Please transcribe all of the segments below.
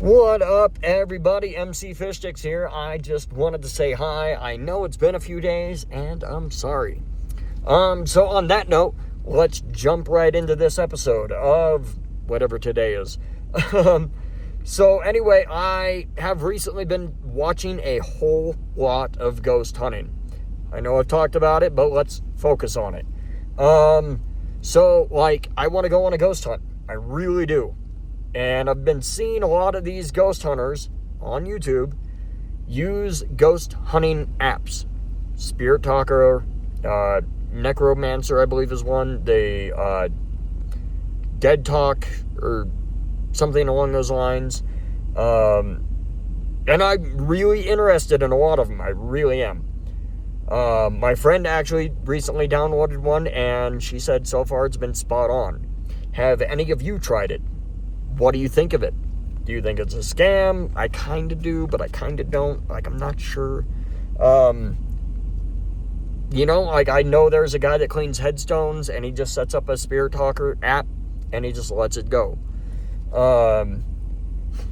What up, everybody? Emcee Stix here. I just wanted to say hi. I know it's been a few days, and I'm sorry. So on that note, let's jump right into this episode of whatever today is. So anyway, I have recently been watching a whole lot of ghost hunting. I know I've talked about it, but let's focus on it. So I want to go on a ghost hunt. I really do. And I've been seeing a lot of these ghost hunters on YouTube use ghost hunting apps. Spirit Talker, Necromancer, I believe is one. They, Dead Talk, or something along those lines. And I'm really interested in a lot of them. I really am. My friend actually recently downloaded one, and she said so far it's been spot on. Have any of you tried it? What do you think of it? Do you think it's a scam? I kind of do, but I kind of don't. I'm not sure. I know there's a guy that cleans headstones, and he just sets up a Spirit Talker app, and he just lets it go.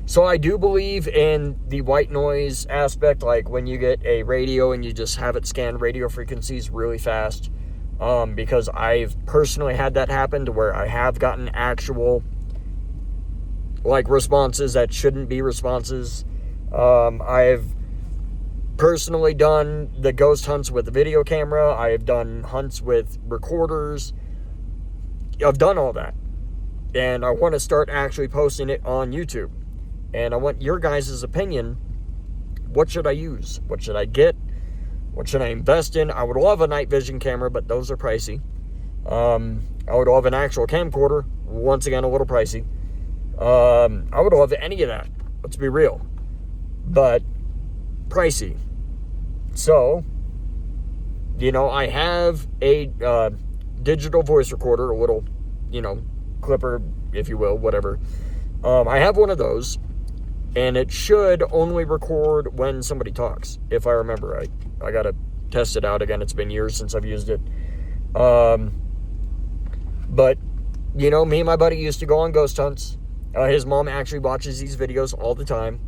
So I do believe in the white noise aspect, like when you get a radio and you just have it scan radio frequencies really fast. Because I've personally had that happen to where I have gotten actual responses that shouldn't be responses. I've personally done the ghost hunts with the video camera. I've done hunts with recorders. I've done all that. And I want to start actually posting it on YouTube. And I want your guys' opinion. What should I use? What should I get? What should I invest in? I would love a night vision camera, but those are pricey. I would love an actual camcorder. Once again, a little pricey. I would love any of that. Let's be real. But pricey. So, I have a digital voice recorder, a little, clipper, if you will, whatever. I have one of those, and it should only record when somebody talks, if I remember right. I gotta test it out again. It's been years since I've used it. But, me and my buddy used to go on ghost hunts. His mom actually watches these videos all the time.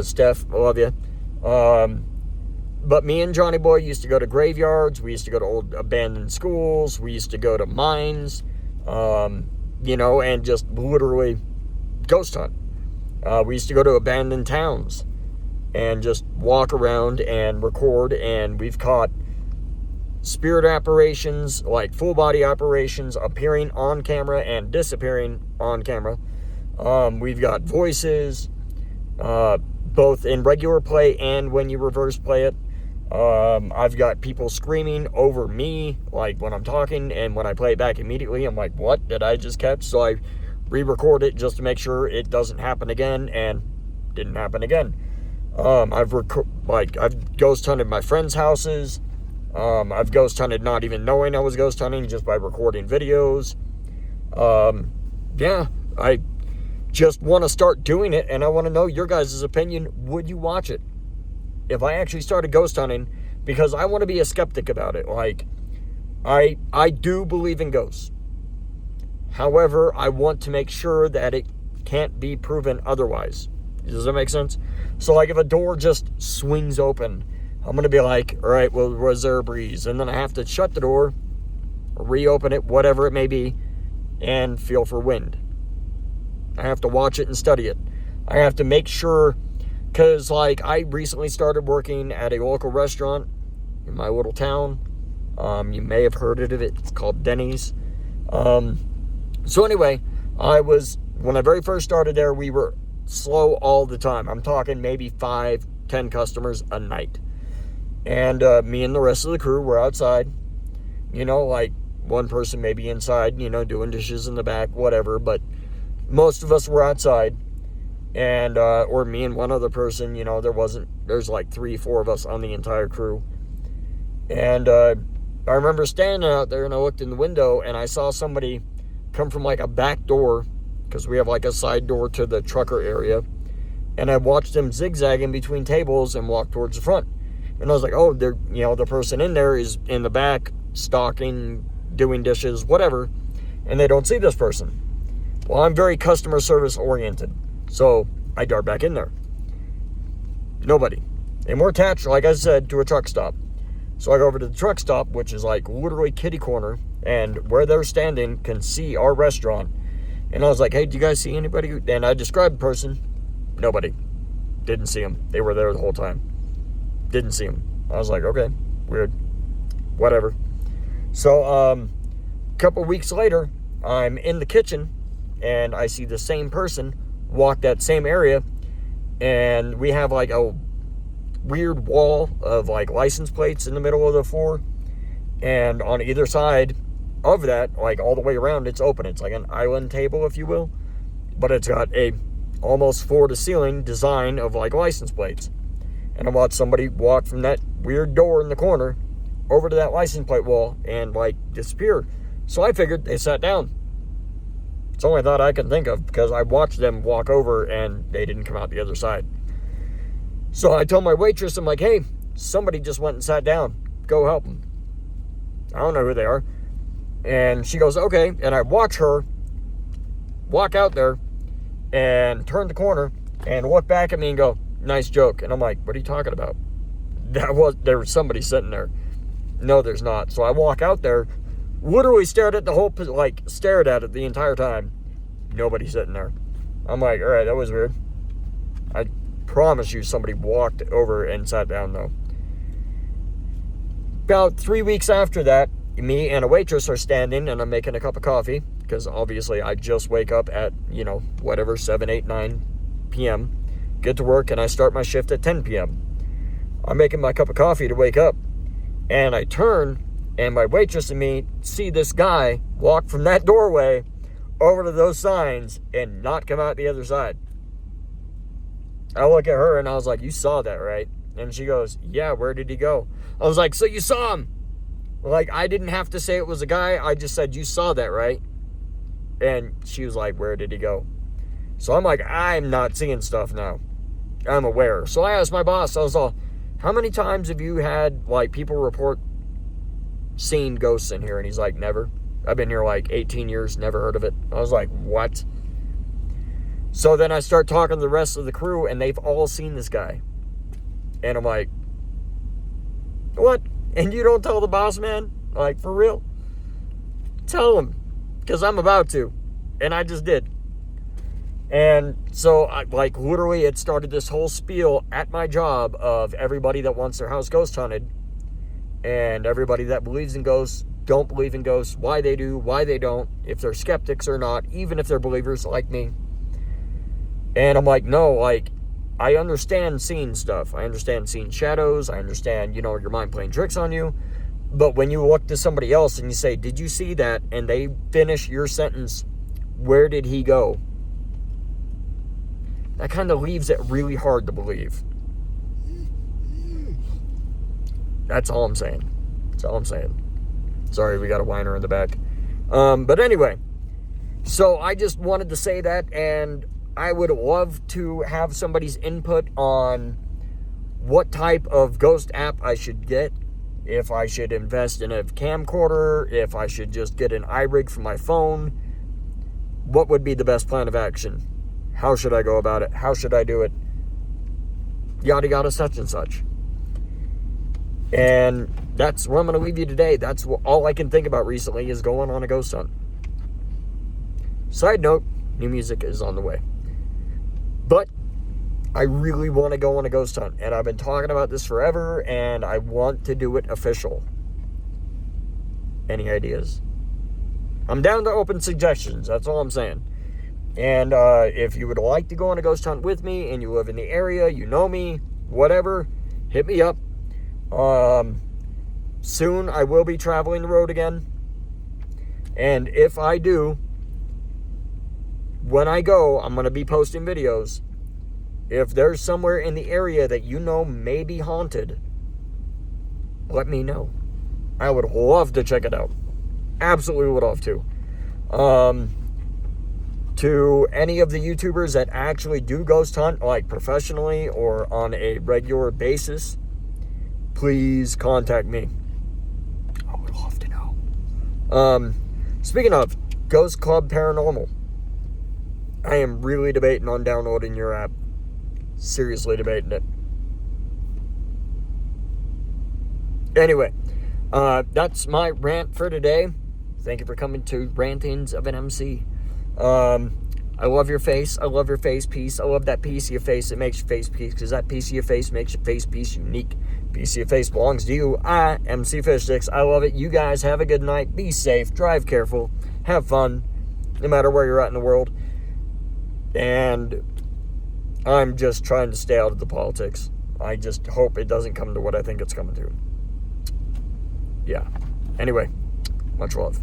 Steph, I love you. But me and Johnny Boy used to go to graveyards. We used to go to old abandoned schools. We used to go to mines, and just literally ghost hunt. We used to go to abandoned towns and just walk around and record. And we've caught spirit apparitions, like full body apparitions, appearing on camera and disappearing on camera. We've got voices, both in regular play and when you reverse play it. I've got people screaming over me, like when I'm talking, and when I play it back immediately, I'm like, what did I just catch? So I re-record it just to make sure it doesn't happen again, and didn't happen again. I've ghost hunted my friends' houses. I've ghost hunted not even knowing I was ghost hunting, just by recording videos. I just want to start doing it, and I want to know your guys' opinion. Would you watch it if I actually started ghost hunting? Because I want to be a skeptic about it. I do believe in ghosts. However, I want to make sure that it can't be proven otherwise. Does that make sense? So if a door just swings open, I'm going to be like, all right, well, was there a breeze? And then I have to shut the door, reopen it, whatever it may be, and feel for wind. I have to watch it and study it. I have to make sure, because I recently started working at a local restaurant in my little town. You may have heard of it. It's called Denny's. So anyway, when I very first started there, we were slow all the time. I'm talking maybe 5-10 customers a night. And me and the rest of the crew were outside. One person maybe inside, doing dishes in the back, whatever. But most of us were outside. And, or me and one other person, there's 3-4 of us on the entire crew. And I remember standing out there, and I looked in the window, and I saw somebody come from a back door, because we have a side door to the trucker area. And I watched them zigzag in between tables and walk towards the front. And I was like, oh, they're, the person in there is in the back, stocking, doing dishes, whatever. And they don't see this person. Well, I'm very customer service oriented. So I dart back in there. Nobody. And we're attached, like I said, to a truck stop. So I go over to the truck stop, which is like literally kitty corner, and where they're standing can see our restaurant. And I was like, hey, do you guys see anybody? And I described the person. Nobody. Didn't see them. They were there the whole time. Didn't see them. I was like, okay, weird. Whatever. So, a couple weeks later, I'm in the kitchen, and I see the same person walk that same area, and we have like a weird wall of like license plates in the middle of the floor, and on either side of that, like all the way around, it's open. It's like an island table, if you will, but it's got a almost floor-to-ceiling design of like license plates. And I watched somebody walk from that weird door in the corner over to that license plate wall and like disappear. So I figured they sat down. It's the only thought I can think of, because I watched them walk over and they didn't come out the other side. So I told my waitress, I'm like, hey, somebody just went and sat down. Go help them. I don't know who they are. And she goes, okay. And I watch her walk out there and turn the corner and look back at me and go, nice joke. And I'm like, what are you talking about? There was somebody sitting there. No, there's not. So I walk out there, literally stared at it the entire time. Nobody sitting there. I'm like, all right, that was weird. I promise you somebody walked over and sat down, though. About 3 weeks after that, me and a waitress are standing, and I'm making a cup of coffee, because obviously I just wake up at, 7, 8, 9 p.m., get to work, and I start my shift at 10 p.m. I'm making my cup of coffee to wake up, and I turn, and my waitress and me see this guy walk from that doorway over to those signs and not come out the other side. I look at her, and I was like, you saw that, right? And she goes, yeah, where did he go? I was like, so you saw him? Like, I didn't have to say it was a guy. I just said, you saw that, right? And she was like, where did he go? So I'm like, I'm not seeing stuff now. I'm aware. So I asked my boss, I was all, how many times have you had, like, people report seeing ghosts in here? And he's like, never. I've been here, like, 18 years, never heard of it. I was like, what? So then I start talking to the rest of the crew, and they've all seen this guy. And I'm like, what? And you don't tell the boss, man? Like, for real? Tell him. Because I'm about to. And I just did. And so, literally, it started this whole spiel at my job of everybody that wants their house ghost hunted. And everybody that believes in ghosts, don't believe in ghosts, why they do, why they don't, if they're skeptics or not, even if they're believers like me. And I'm like, no, I understand seeing stuff. I understand seeing shadows. I understand, your mind playing tricks on you. But when you look to somebody else and you say, did you see that? And they finish your sentence, where did he go? That kind of leaves it really hard to believe. That's all I'm saying. That's all I'm saying. Sorry, we got a whiner in the back. But anyway, so I just wanted to say that, and I would love to have somebody's input on what type of ghost app I should get. If I should invest in a camcorder, if I should just get an iRig for my phone. What would be the best plan of action? How should I go about it? How should I do it? Yada yada such and such. And that's where I'm going to leave you today. That's all I can think about recently is going on a ghost hunt. Side note, new music is on the way. But I really want to go on a ghost hunt. And I've been talking about this forever, and I want to do it official. Any ideas? I'm down to open suggestions. That's all I'm saying. And if you would like to go on a ghost hunt with me, and you live in the area, you know me, whatever, hit me up. Soon I will be traveling the road again. And if I do, when I go, I'm going to be posting videos. If there's somewhere in the area that you know may be haunted, let me know. I would love to check it out. Absolutely would love to. To any of the YouTubers that actually do ghost hunt, like professionally or on a regular basis, please contact me. I would love to know. Speaking of, Ghost Club Paranormal. I am really debating on downloading your app. seriously debating it. Anyway, that's my rant for today. Thank you for coming to Rantings of an Emcee. I love your face. I love your face piece. I love that piece of your face that makes your face piece, because that piece of your face makes your face piece unique. Piece of your face belongs to you. I am Stix. I love it. You guys have a good night. Be safe. Drive careful. Have fun, no matter where you're at in the world. And I'm just trying to stay out of the politics. I just hope it doesn't come to what I think it's coming to. Yeah. Anyway, much love.